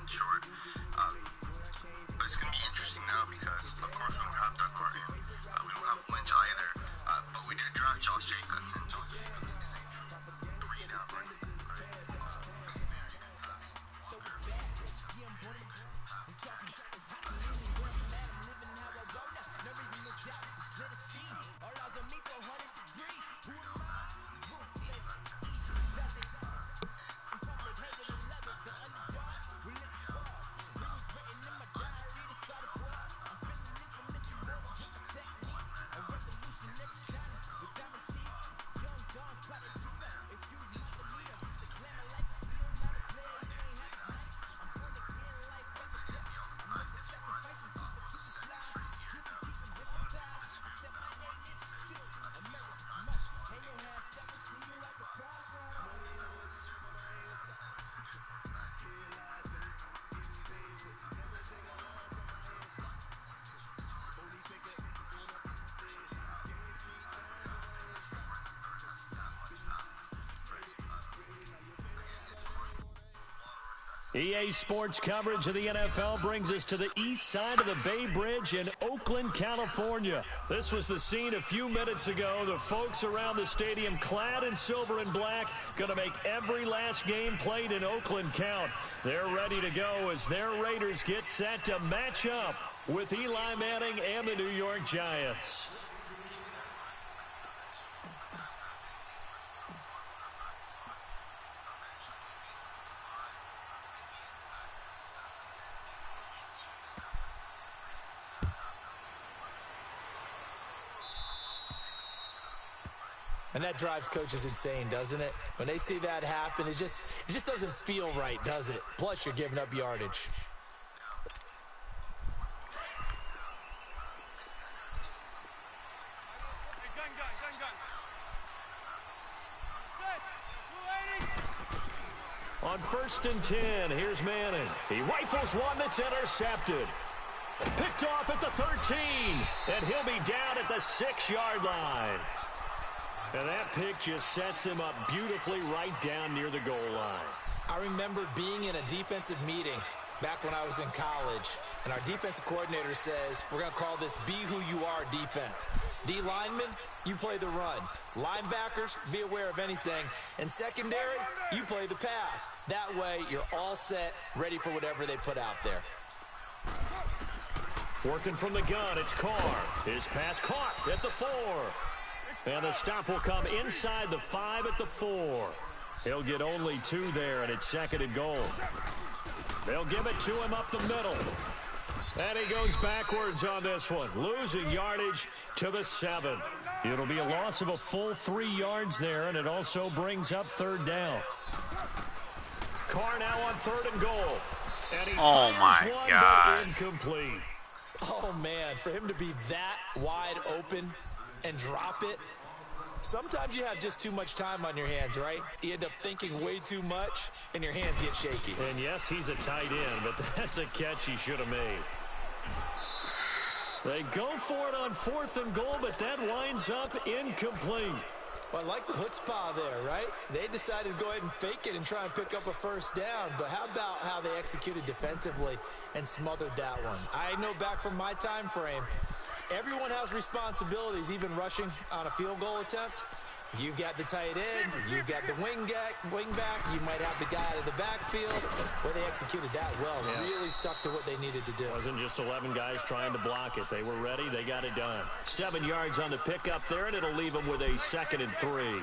short. But it's going to be interesting now because, of course, we don't have Doug Martin. We don't have Lynch either. But we did draft Josh Jacobs, and Josh Jacobs is a true 3 down running back, right? Very good pass blocker. Very good pass catcher. EA Sports coverage of the NFL brings us to the east side of the Bay Bridge in Oakland, California. This was the scene a few minutes ago. The folks around the stadium clad in silver and black going to make every last game played in Oakland count. They're ready to go as their Raiders get set to match up with Eli Manning and the New York Giants. And that drives coaches insane, doesn't it? When they see that happen, it just doesn't feel right, does it? Plus, you're giving up yardage. On 1st and 10, here's Manning. He rifles one that's intercepted. Picked off at the 13, and he'll be down at the 6-yard line. And that pick just sets him up beautifully right down near the goal line. I remember being in a defensive meeting back when I was in college, and our defensive coordinator says, we're going to call this Be Who You Are defense. D linemen, you play the run. Linebackers, be aware of anything. And secondary, you play the pass. That way, you're all set, ready for whatever they put out there. Working from the gun, it's Carr. His pass caught at the 4. And the stop will come inside the 5 at the 4. He'll get only 2 there, and it's 2nd and goal. They'll give it to him up the middle. And he goes backwards on this one, losing yardage to the 7. It'll be a loss of a full 3 yards there, and it also brings up 3rd down. Carr now on 3rd and goal. And he fires one, but incomplete. Oh, man, for him to be that wide open and drop it. Sometimes you have just too much time on your hands, right? You end up thinking way too much, and your hands get shaky. And yes, he's a tight end, but that's a catch he should have made. They go for it on 4th and goal, but that winds up incomplete. Well, I like the chutzpah there, right? They decided to go ahead and fake it and try and pick up a 1st down, but how about how they executed defensively and smothered that one? I know back from my time frame, everyone has responsibilities, even rushing on a field goal attempt. You've got the tight end, you've got the wing back, you might have the guy out of the backfield. Well, they executed that well. Yeah. Really stuck to what they needed to do. It wasn't just 11 guys trying to block it. They were ready. They got it done. 7 yards on the pickup there, and it'll leave them with a 2nd and 3.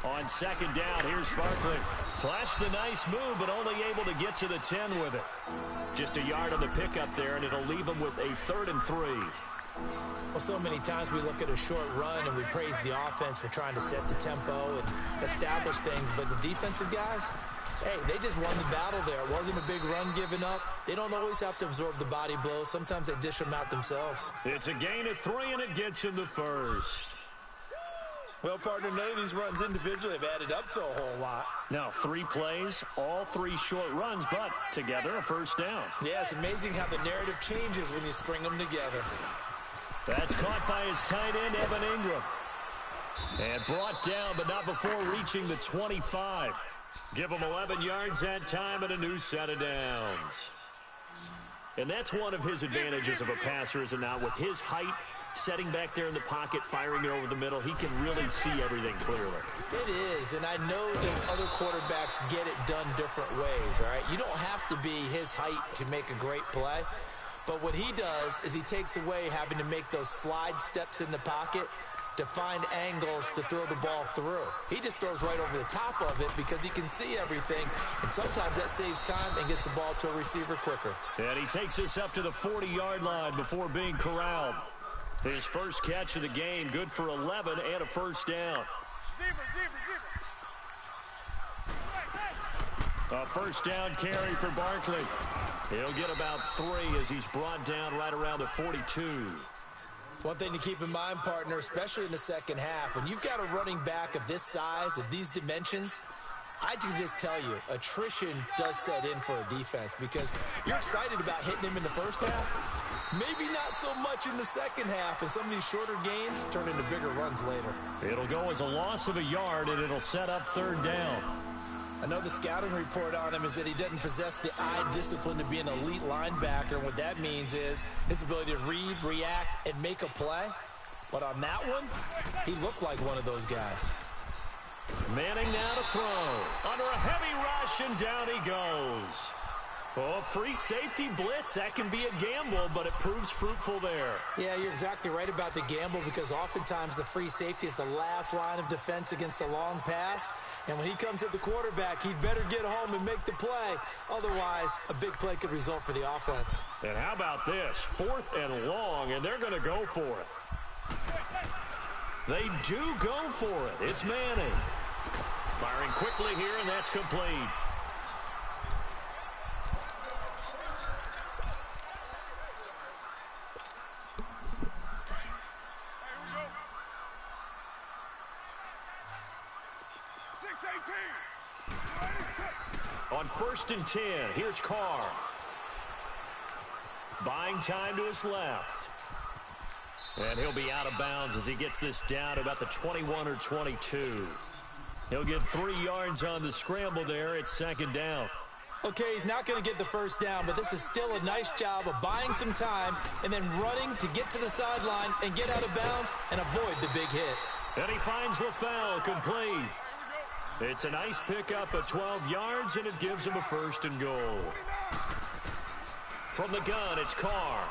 On 2nd down, here's Barkley. Flashed the nice move, but only able to get to the 10 with it. Just a yard on the pickup there, and it'll leave them with a 3rd and 3. Well, so many times we look at a short run and we praise the offense for trying to set the tempo and establish things, but the defensive guys, hey, they just won the battle there. It wasn't a big run given up. They don't always have to absorb the body blows. Sometimes they dish them out themselves. It's a gain of 3, and it gets him the 1st. Well, partner, none of these runs individually have added up to a whole lot. Now, 3 plays, all 3 short runs, but together a 1st down. Yeah, it's amazing how the narrative changes when you string them together. That's caught by his tight end, Evan Ingram. And brought down, but not before reaching the 25. Give him 11 yards that time and a new set of downs. And that's one of his advantages of a passer, is it not? With his height, setting back there in the pocket, firing it over the middle, he can really see everything clearly. It is, and I know that other quarterbacks get it done different ways, all right? You don't have to be his height to make a great play, but what he does is he takes away having to make those slide steps in the pocket to find angles to throw the ball through. He just throws right over the top of it because he can see everything, and sometimes that saves time and gets the ball to a receiver quicker. And he takes this up to the 40-yard line before being corralled. His first catch of the game, good for 11 and a first down. A first down carry for Barkley. He'll get about 3 as he's brought down right around the 42. One thing to keep in mind, partner, especially in the second half, when you've got a running back of this size, of these dimensions, I can just tell you, attrition does set in for a defense because you're excited about hitting him in the first half. Maybe not so much in the second half, and some of these shorter gains turn into bigger runs later. It'll go as a loss of a yard, and it'll set up third down. I know the scouting report on him is that he doesn't possess the eye discipline to be an elite linebacker, and what that means is his ability to read, react, and make a play. But on that one, he looked like one of those guys. Manning now to throw. Under a heavy rush, and down he goes. Oh, free safety blitz, that can be a gamble, but it proves fruitful there. Yeah, you're exactly right about the gamble because oftentimes the free safety is the last line of defense against a long pass. And when he comes at the quarterback, he'd better get home and make the play. Otherwise, a big play could result for the offense. And how about this? 4th and long, and they're going to go for it. They do go for it. It's Manning. Firing quickly here, and that's complete. On 1st and 10, here's Carr. Buying time to his left. And he'll be out of bounds as he gets this down about the 21 or 22. He'll get 3 yards on the scramble there. It's 2nd down. Okay, he's not going to get the first down, but this is still a nice job of buying some time and then running to get to the sideline and get out of bounds and avoid the big hit. And he finds LaFell complete. It's a nice pickup of 12 yards, and it gives him a 1st and goal. From the gun, it's Carr.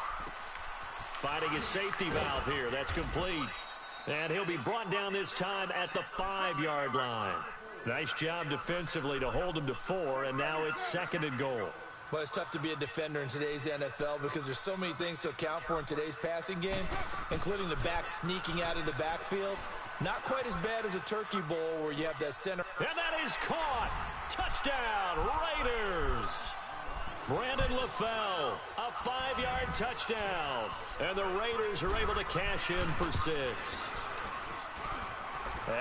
Finding his safety valve here. That's complete. And he'll be brought down this time at the 5-yard line. Nice job defensively to hold him to 4, and now it's 2nd and goal. Well, it's tough to be a defender in today's NFL because there's so many things to account for in today's passing game, including the back sneaking out of the backfield. Not quite as bad as a turkey bowl where you have that center. And that is caught. Touchdown, Raiders. Brandon LaFell, a 5-yard touchdown. And the Raiders are able to cash in for 6.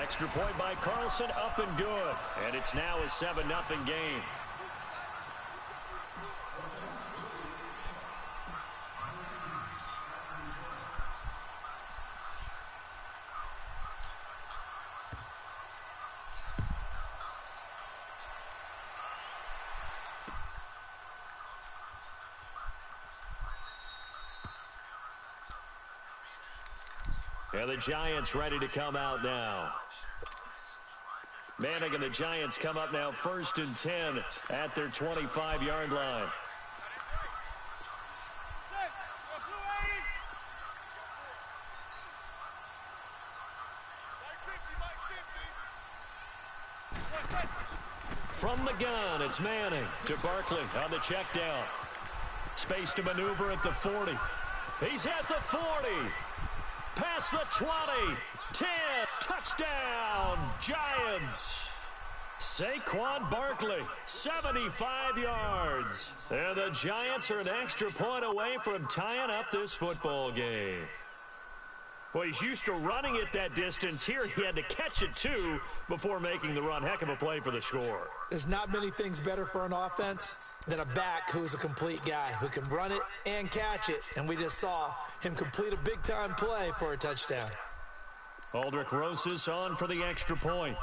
Extra point by Carlson, up and good. And it's now a 7-0 game. And the Giants ready to come out now. Manning and the Giants come up now 1st and 10 at their 25-yard line. From the gun, it's Manning to Barkley on the check down. Space to maneuver at the 40. He's at the 40. Past the 20, 10, touchdown, Giants. Saquon Barkley, 75 yards. And the Giants are an extra point away from tying up this football game. Well, he's used to running it that distance. Here he had to catch it, too, before making the run. Heck of a play for the score. There's not many things better for an offense than a back who's a complete guy, who can run it and catch it. And we just saw him complete a big-time play for a touchdown. Aldrich Rosas on for the extra point.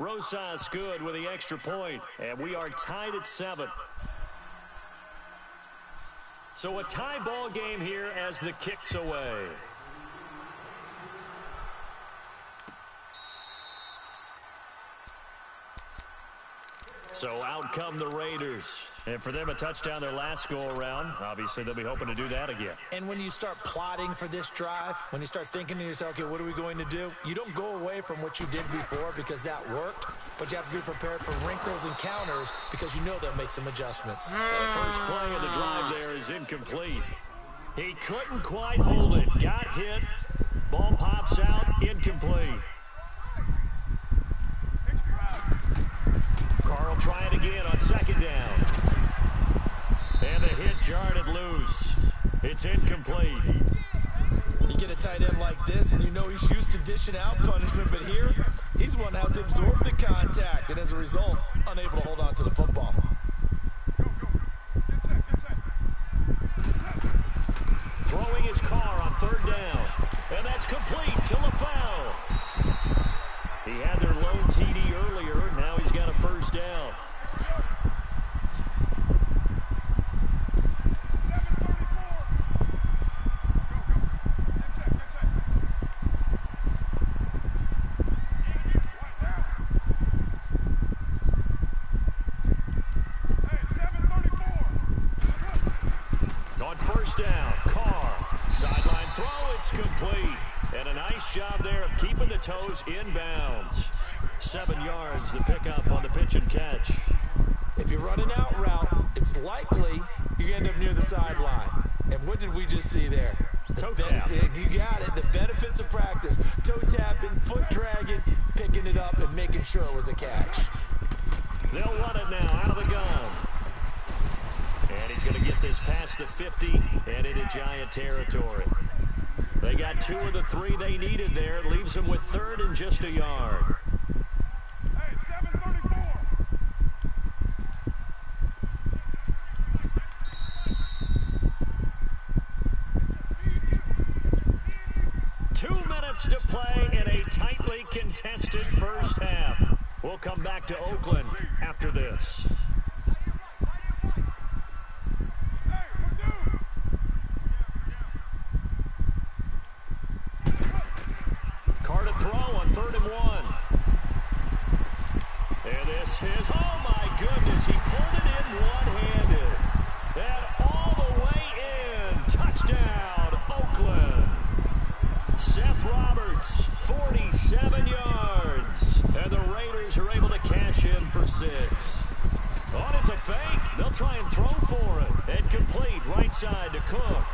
Rosas good with the extra point, and we are tied at 7. So a tie ball game here as the kick's away. So out come the Raiders. And for them, a touchdown their last go-around. Obviously, they'll be hoping to do that again. And when you start plotting for this drive, when you start thinking to yourself, okay, what are we going to do? You don't go away from what you did before because that worked, but you have to be prepared for wrinkles and counters because you know they'll make some adjustments. The first play of the drive there is incomplete. He couldn't quite hold it. Got hit. Ball pops out. Incomplete. Carl try it again on second down. And the hit jarred it loose. It's incomplete. You get a tight end like this, and you know he's used to dishing out punishment, but here, he's the one that has to absorb the contact, and as a result, unable to hold on to the football. Throwing his car on third down. And that's complete to LaFell. He had their lone TD earlier. Now he's got a first down. On first down, Carr. Sideline throw, it's complete. And a nice job there of keeping the toes inbounds. 7 yards, the pickup on the pitch and catch. If you run an out route, it's likely you end up near the sideline. And what did we just see there? Toe tap. You got it. The benefits of practice. Toe tapping, foot dragging, picking it up, and making sure it was a catch. They'll run it now out of the gun. And he's going to get this past the 50 and into Giant territory. They got 2 of the 3 they needed there. It leaves them with third and just a yard. Hey, 7:34. 2 minutes to play in a tightly contested first half. We'll come back to Oakland after this. Carr to throw on 3rd and 1. And this is, oh my goodness, he pulled it in one-handed. And all the way in. Touchdown, Oakland. Seth Roberts, 47 yards. And the Raiders are able to cash in for 6. Oh, it's a fake. They'll try and throw for it. And complete right side to Cook.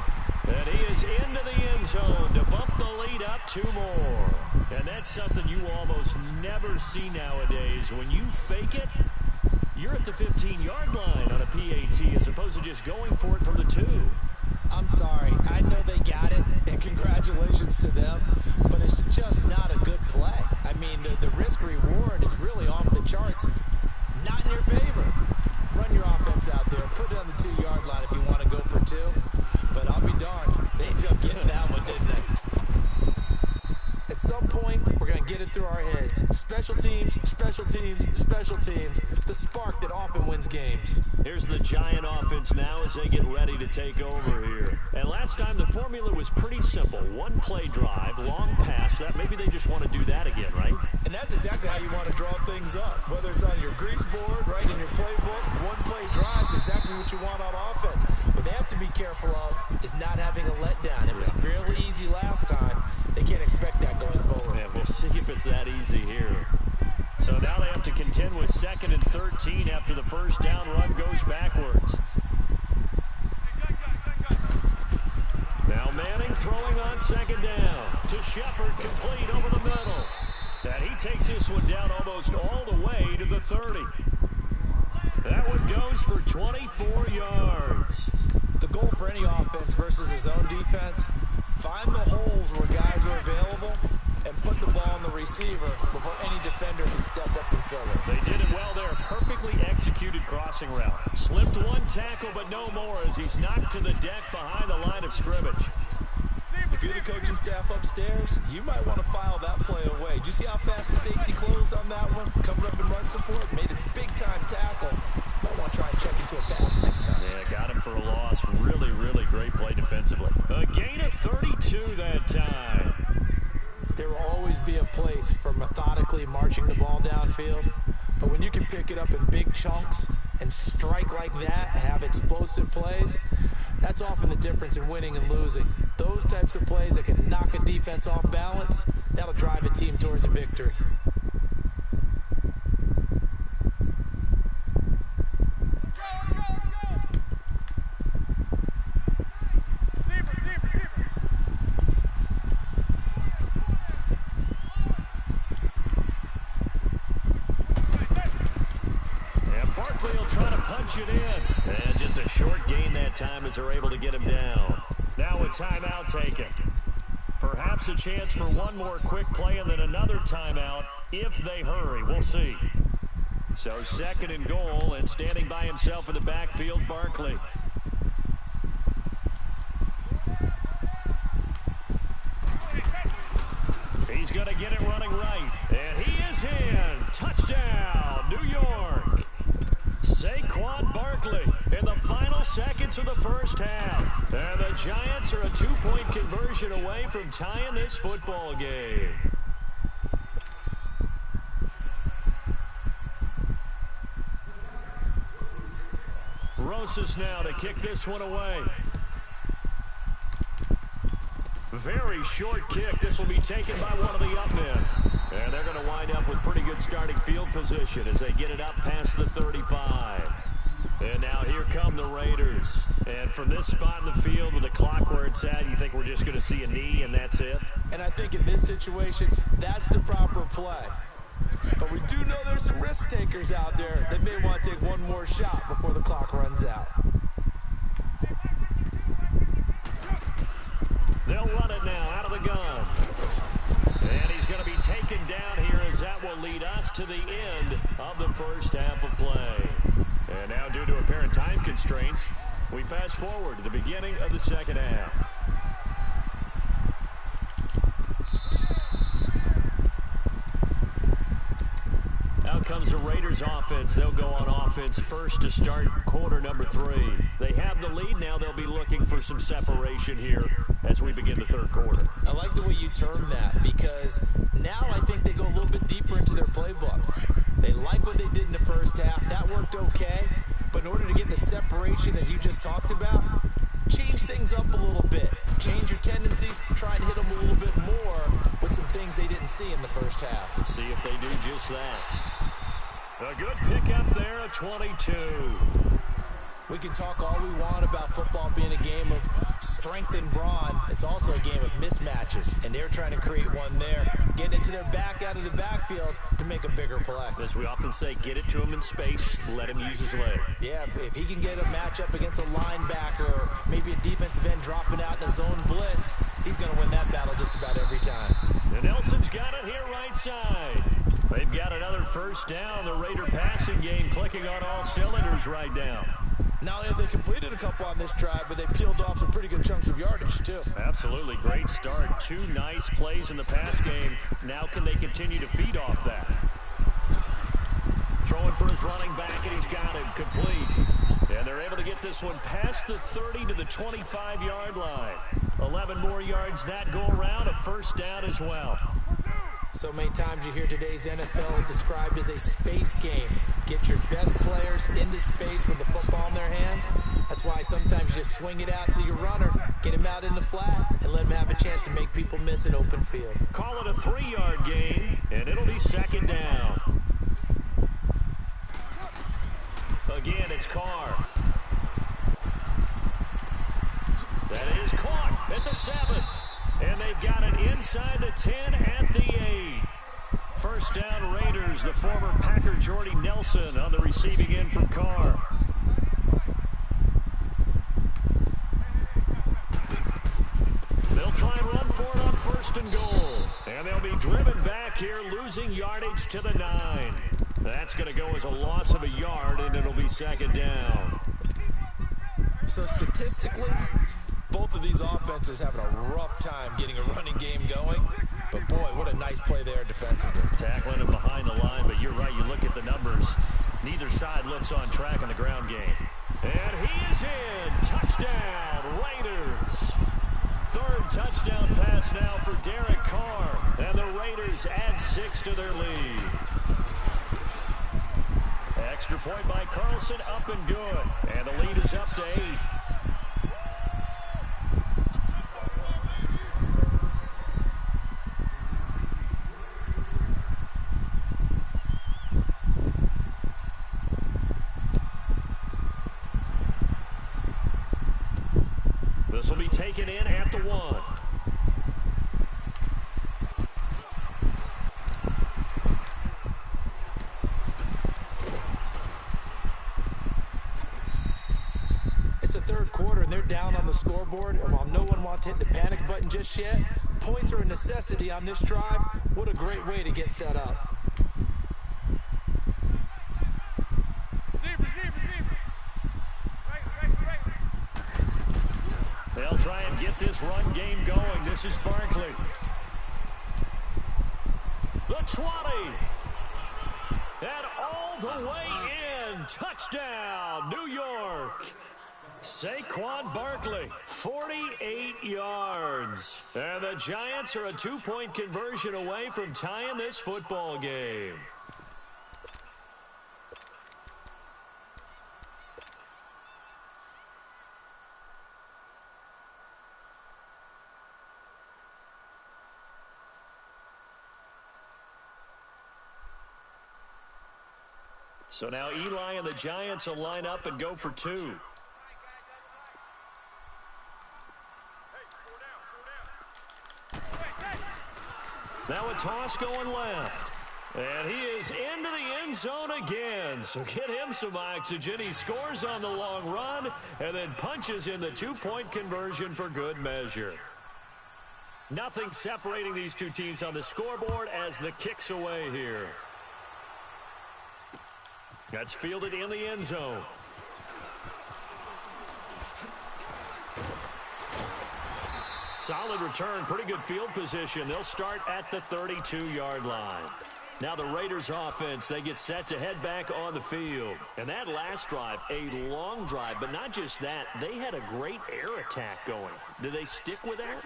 And he is into the end zone to bump the lead up 2 more. And that's something you almost never see nowadays. When you fake it, you're at the 15-yard line on a PAT as opposed to just going for it from the 2. I'm sorry. I know they got it, and congratulations to them, but it's just not a good play. I mean, the risk-reward is really off the charts. Not in your favor. Run your offense out there. Put it on the 2-yard line if you want to go for 2. But I'll be darned. They ended up getting that one, didn't they? At some point, we're going to get it through our heads. Special teams, special teams, special teams. The spark that often wins games. Here's the Giant offense now as they get ready to take over here. And last time the formula was pretty simple. 1-play drive, long pass. That maybe they just want to do that again, right? And that's exactly how you want to draw things up. Whether it's on your grease board, right, in your playbook, 1-play drive's exactly what you want on offense. What they have to be careful of is not having a letdown. It was fairly easy last time. They can't expect that going forward. Yeah, we'll see if it's that easy here. So now they have to contend with 2nd and 13 after the first down run goes backwards. Now Manning throwing on 2nd down to Shepard, complete over the middle. And he takes this one down almost all the way to the 30. That one goes for 24 yards. The goal for any offense versus his own defense, find the holes where guys are available and put the ball on the receiver before any defender can step up and fill it. They did it well there. Perfectly executed crossing route. Slipped one tackle, but no more as he's knocked to the deck behind the line of scrimmage. If you're the coaching staff upstairs, you might want to file that play away. Did you see how fast the safety closed on that one, coming up in run support, made a big-time tackle. Might want to try and check into a pass next time. Yeah, got him for a loss. Really, really great play defensively. A gain of 32 that time. There will always be a place for methodically marching the ball downfield. But when you can pick it up in big chunks and strike like that, have explosive plays, that's often the difference in winning and losing. Those types of plays that can knock a defense off balance, that'll drive a team towards a victory. It in. And just a short gain that time as they're able to get him down. Now a timeout taken. Perhaps a chance for one more quick play and then another timeout if they hurry. We'll see. So 2nd and goal, and standing by himself in the backfield, Barkley. He's going to get it running right. And he is in. Touchdown, New York. Saquon Barkley in the final seconds of the first half. And the Giants are a 2-point conversion away from tying this football game. Rosas now to kick this one away. Very short kick. This will be taken by one of the up men. And they're going to wind up with pretty good starting field position as they get it up past the 35. And now here come the Raiders. And from this spot in the field with the clock where it's at, you think we're just going to see a knee and that's it? And I think in this situation, that's the proper play. But we do know there's some risk takers out there that may want to take one more shot before the clock runs out. They'll run it now out of the gun. And he's going to be taken down here as that will lead us to the end of the first half of play. And now due to apparent time constraints, we fast forward to the beginning of the second half. Out comes the Raiders offense. They'll go on offense first to start quarter number 3. They have the lead now. They'll be looking for some separation here as we begin the third quarter. I like the way you term that because now I think they go a little bit deeper into their playbook. They like what they did in the first half. That worked okay. But in order to get the separation that you just talked about, change things up a little bit. Change your tendencies. Try and hit them a little bit more with some things they didn't see in the first half. See if they do just that. A good pickup there of 22. We can talk all we want about football being a game of strength and brawn. It's also a game of mismatches, and they're trying to create one there. Getting it to their back out of the backfield to make a bigger play. As we often say, get it to him in space, let him use his leg. Yeah, if he can get a matchup against a linebacker or maybe a defensive end dropping out in a zone blitz, he's going to win that battle just about every time. And Nelson's got it here right side. They've got another first down. The Raider passing game clicking on all cylinders right now. Not only have they completed a couple on this drive, but they peeled off some pretty good chunks of yardage, too. Absolutely. Great start. 2 nice plays in the pass game. Now can they continue to feed off that? Throwing for his running back, and he's got it complete. And they're able to get this one past the 30 to the 25-yard line. 11 more yards that go around, a first down as well. So many times you hear today's NFL described as a space game. Get your best players into space with the football in their hands. That's why sometimes you just swing it out to your runner, get him out in the flat, and let him have a chance to make people miss an open field. Call it a 3-yard gain, and it'll be second down. Again, it's Carr. That is caught at the 7. And they've got it inside the 10 at the 8. First down Raiders, the former Packer Jordy Nelson on the receiving end from Carr. They'll try and run for it on first and goal. And they'll be driven back here, losing yardage to the 9. That's going to go as a loss of a yard, and it'll be second down. So statistically, both of these offenses having a rough time getting a running game going. But boy, what a nice play there defensively. Tackling him behind the line. Neither side looks on track in the ground game. And he is in. Touchdown, Raiders. Third touchdown pass now for Derek Carr. And the Raiders add 6 to their lead. Extra point by Carlson, up and good. And the lead is up to 8. This will be taken in at the 1. It's the third quarter, and they're down on the scoreboard. And while no one wants to hit the panic button just yet, points are a necessity on this drive. What a great way to get set up. They'll try and get this run game going. This is Barkley. The 20. And all the way in. Touchdown, New York. Saquon Barkley, 48 yards. And the Giants are a 2-point conversion away from tying this football game. So now Eli and the Giants will line up and go for 2. Now a toss going left. And he is into the end zone again. So get him some oxygen. He scores on the long run and then punches in the 2-point conversion for good measure. Nothing separating these two teams on the scoreboard as the kick's away here. That's fielded in the end zone. Solid return, pretty good field position. They'll start at the 32-yard line. Now the Raiders offense, they get set to head back on the field. And that last drive, a long drive, but not just that, they had a great air attack going. Do they stick with that?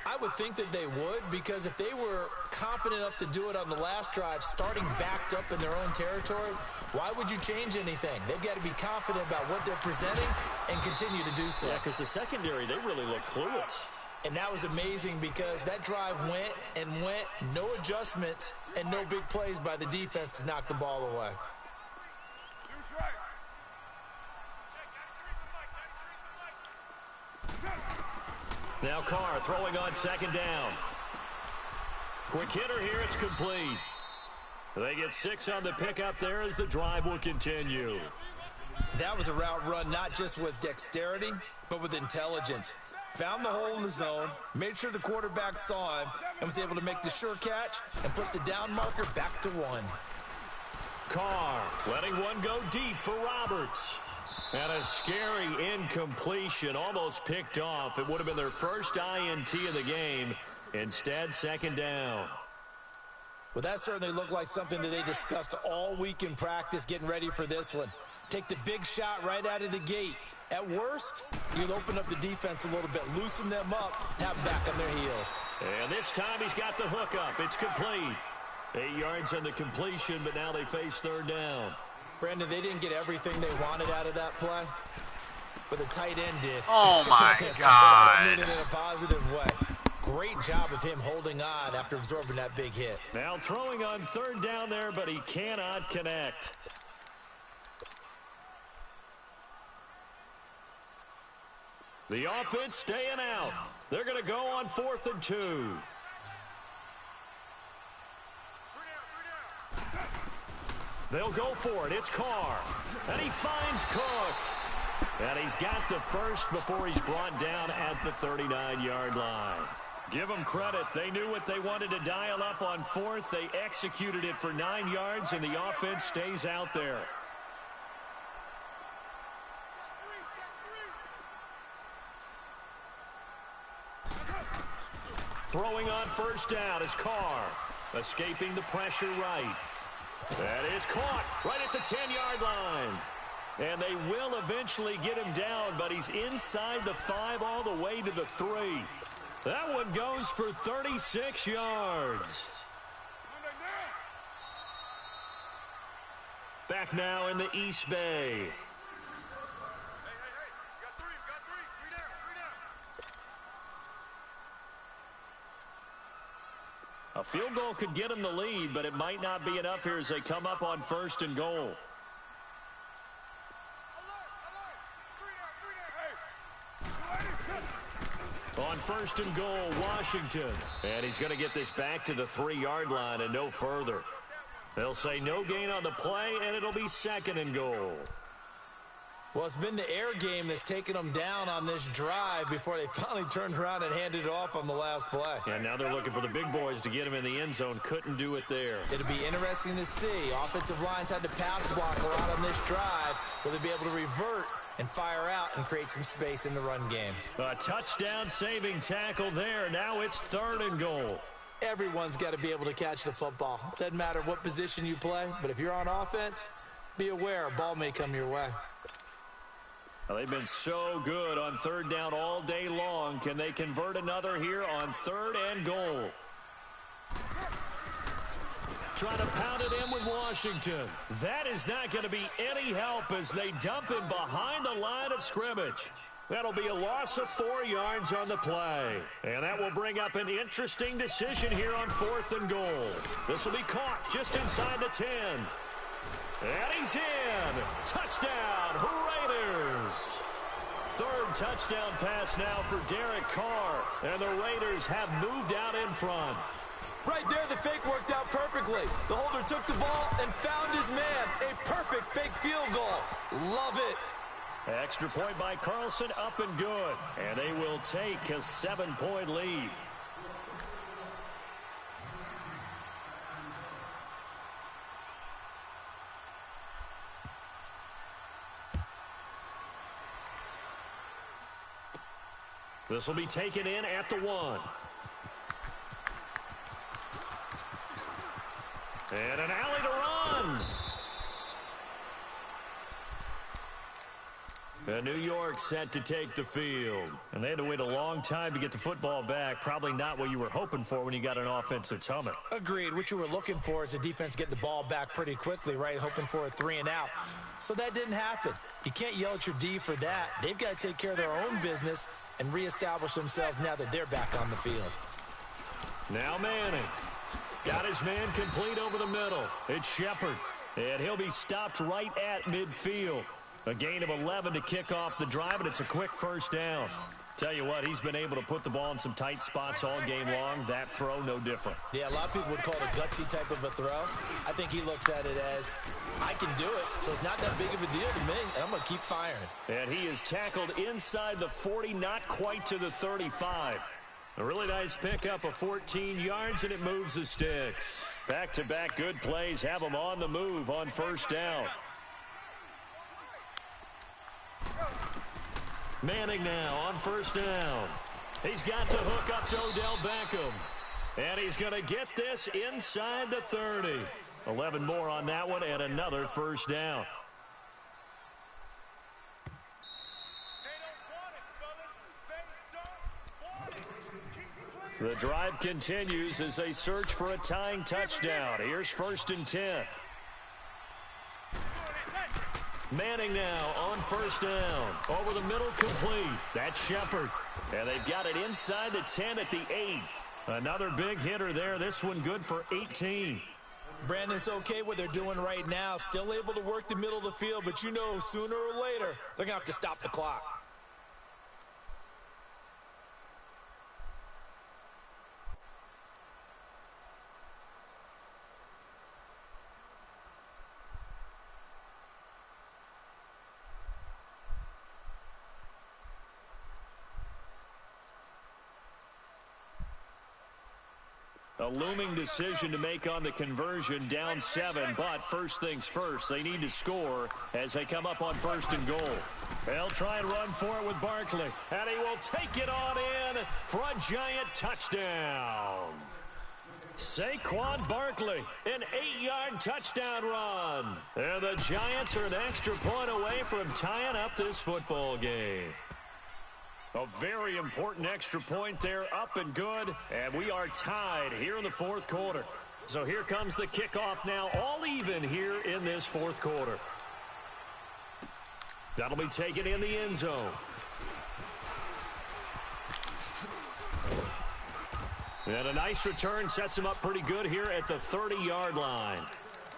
I would think that they would, because if they were confident enough to do it on the last drive, starting backed up in their own territory, why would you change anything? They've got to be confident about what they're presenting and continue to do so. Yeah, because the secondary, they really look clueless. And that was amazing because that drive went and went, no adjustments and no big plays by the defense to knock the ball away. Now Carr throwing on second down. Quick hitter here, it's complete. They get 6 on the pickup there as the drive will continue. That was a route run not just with dexterity, but with intelligence. Found the hole in the zone, made sure the quarterback saw him, and was able to make the sure catch and put the down marker back to 1. Carr letting one go deep for Roberts. And a scary incompletion, almost picked off. It would have been their first INT of the game. Instead, second down. Well, that certainly looked like something that they discussed all week in practice getting ready for this one. Take the big shot right out of the gate. At worst, you'll open up the defense a little bit, loosen them up, have them back on their heels. And this time he's got the hook up. It's complete. 8 yards on the completion, but now they face third down. Brandon, they didn't get everything they wanted out of that play, but the tight end did. Oh, my God. I mean it in a positive way. Great job of him holding on after absorbing that big hit. Now throwing on third down there, but he cannot connect. The offense staying out. They're going to go on 4th and 2. They'll go for it. It's Carr. And he finds Cook. And he's got the first before he's brought down at the 39-yard line. Give them credit. They knew what they wanted to dial up on 4th. They executed it for 9 yards, and the offense stays out there. Throwing on first down is Carr. Escaping the pressure right. That is caught right at the 10-yard line. And they will eventually get him down, but he's inside the 5 all the way to the 3. That one goes for 36 yards. Back now in the East Bay. A field goal could get him the lead, but it might not be enough here as they come up on 1st and goal. On 1st and goal, Washington. And he's going to get this back to the 3-yard line and no further. They'll say no gain on the play, and it'll be 2nd and goal. Well, it's been the air game that's taken them down on this drive before they finally turned around and handed it off on the last play. And now they're looking for the big boys to get him in the end zone. Couldn't do it there. It'll be interesting to see. Offensive lines had to pass block a lot on this drive. Will they be able to revert and fire out and create some space in the run game? A touchdown-saving tackle there. Now it's 3rd and goal. Everyone's got to be able to catch the football. Doesn't matter what position you play, but if you're on offense, be aware a ball may come your way. Well, they've been so good on 3rd down all day long. Can they convert another here on 3rd and goal? Trying to pound it in with Washington. That is not going to be any help as they dump him behind the line of scrimmage. That'll be a loss of 4 yards on the play. And that will bring up an interesting decision here on 4th and goal. This will be caught just inside the 10. And he's in. Touchdown, Raiders. 3rd touchdown pass now for Derek Carr. And the Raiders have moved out in front. Right there, the fake worked out perfectly. The holder took the ball and found his man. A perfect fake field goal. Love it. Extra point by Carlson, up and good. And they will take a 7-point lead. This will be taken in at the 1. And an alley to run. And New York set to take the field. And they had to wait a long time to get the football back. Probably not what you were hoping for when you got an offense that's humming. Agreed. What you were looking for is the defense get the ball back pretty quickly, right? Hoping for a 3 and out. So that didn't happen. You can't yell at your D for that. They've got to take care of their own business and reestablish themselves now that they're back on the field. Now Manning. Got his man complete over the middle. It's Shepard. And he'll be stopped right at midfield. A gain of 11 to kick off the drive, and it's a quick 1st down. Tell you what, he's been able to put the ball in some tight spots all game long. That throw, no different. Yeah, a lot of people would call it a gutsy type of a throw. I think he looks at it as, I can do it, so it's not that big of a deal to me, and I'm going to keep firing. And he is tackled inside the 40, not quite to the 35. A really nice pickup of 14 yards, and it moves the sticks. Back-to-back good plays have them on the move on 1st down. Manning now on 1st down. He's got the hook up to Odell Beckham. And he's going to get this inside the 30. 11 more on that one and another 1st down. The drive continues as they search for a tying touchdown. Here's 1st and 10. Manning now on 1st down. Over the middle, complete. That's Shepard. And they've got it inside the 10 at the 8. Another big hitter there. This one good for 18. Brandon, it's okay what they're doing right now. Still able to work the middle of the field, but you know sooner or later they're going to have to stop the clock. A looming decision to make on the conversion, down 7, but first things first, they need to score as they come up on 1st and goal. They'll try and run for it with Barkley, and he will take it on in for a giant touchdown. Saquon Barkley, an 8-yard touchdown run. And the Giants are an extra point away from tying up this football game. A very important extra point there, up and good. And we are tied here in the fourth quarter. So here comes the kickoff now, all even here in this fourth quarter. That'll be taken in the end zone. And a nice return sets him up pretty good here at the 30-yard line.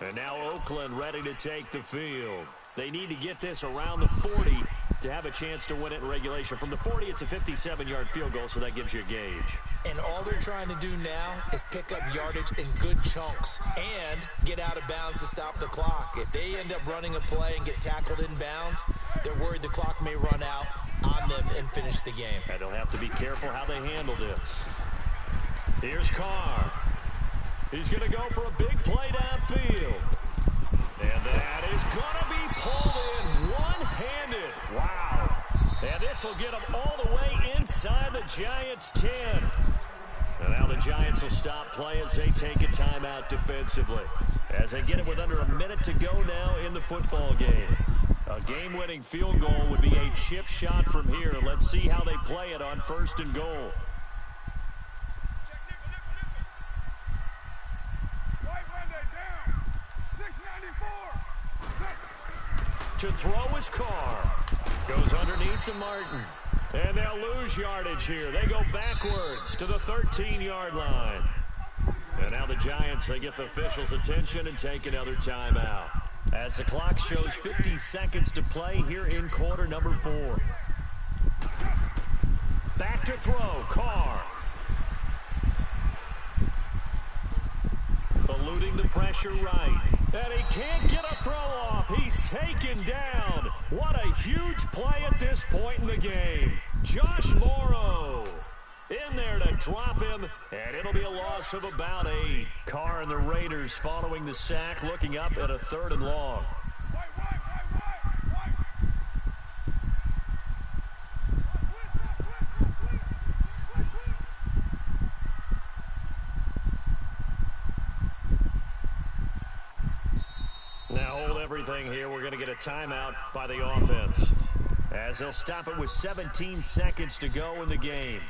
And now Oakland ready to take the field. They need to get this around the 40 to have a chance to win it in regulation. From the 40, it's a 57-yard field goal, so that gives you a gauge. And all they're trying to do now is pick up yardage in good chunks and get out of bounds to stop the clock. If they end up running a play and get tackled in bounds, they're worried the clock may run out on them and finish the game. And they'll have to be careful how they handle this. Here's Carr. He's going to go for a big play downfield. And that is going to be pulled in one-handed. Wow. And this will get him all the way inside the Giants' 10. And now the Giants will stop play as they take a timeout defensively. As they get it with under a minute to go now in the football game. A game-winning field goal would be a chip shot from here. Let's see how they play it on 1st and goal. To throw is Carr. Goes underneath to Martin. And they'll lose yardage here. They go backwards to the 13-yard line. And now the Giants, they get the officials' attention and take another timeout. As the clock shows 50 seconds to play here in quarter number 4. Back to throw, Carr. Eluding the pressure right. And he can't get a throw off. He's taken down. What a huge play at this point in the game. Josh Morrow in there to drop him, and it'll be a loss of about 8. Carr and the Raiders following the sack, looking up at a 3rd and long. Now hold everything here. We're going to get a timeout by the offense as they'll stop it with 17 seconds to go in the game.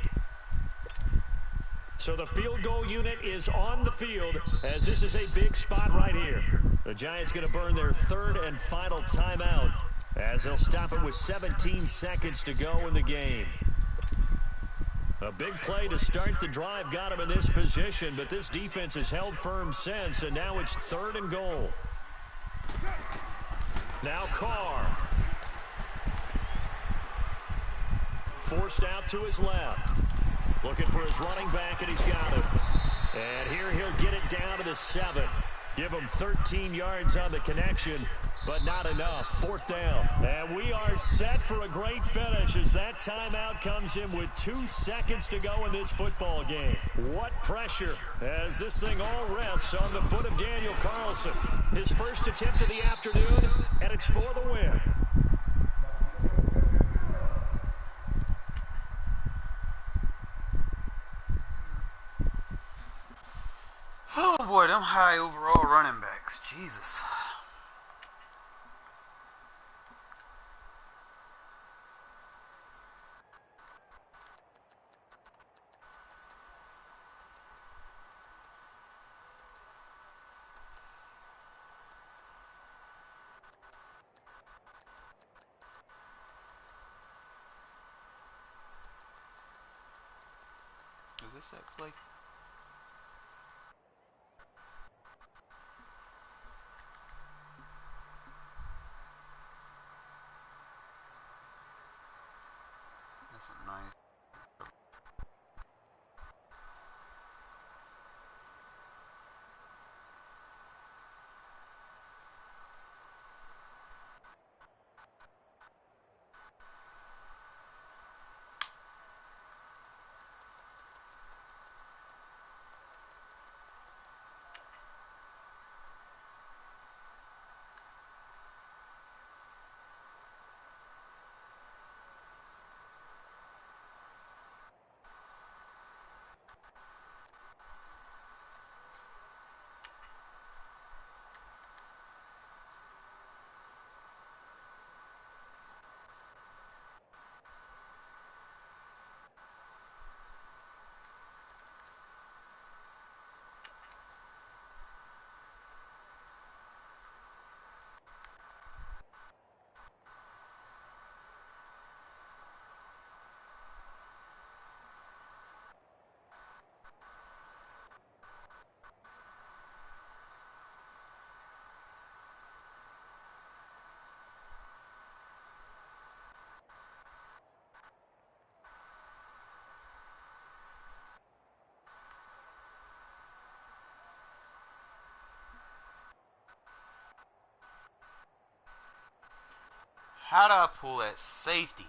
So the field goal unit is on the field as this is a big spot right here. The Giants going to burn their 3rd and final timeout as they'll stop it with 17 seconds to go in the game. A big play to start the drive got him in this position, but this defense has held firm since, and now it's 3rd and goal. Now Carr. Forced out to his left. Looking for his running back, and he's got it. And here he'll get it down to the 7. Give him 13 yards on the connection, but not enough. 4th down. And we are set for a great finish as that timeout comes in with 2 seconds to go in this football game. What pressure as this thing all rests on the foot of Daniel Carlson. His first attempt of the afternoon, and it's for the win. Oh boy, them high overall running backs. Jesus. Is this that play? That's a nice. How do I pull that safety?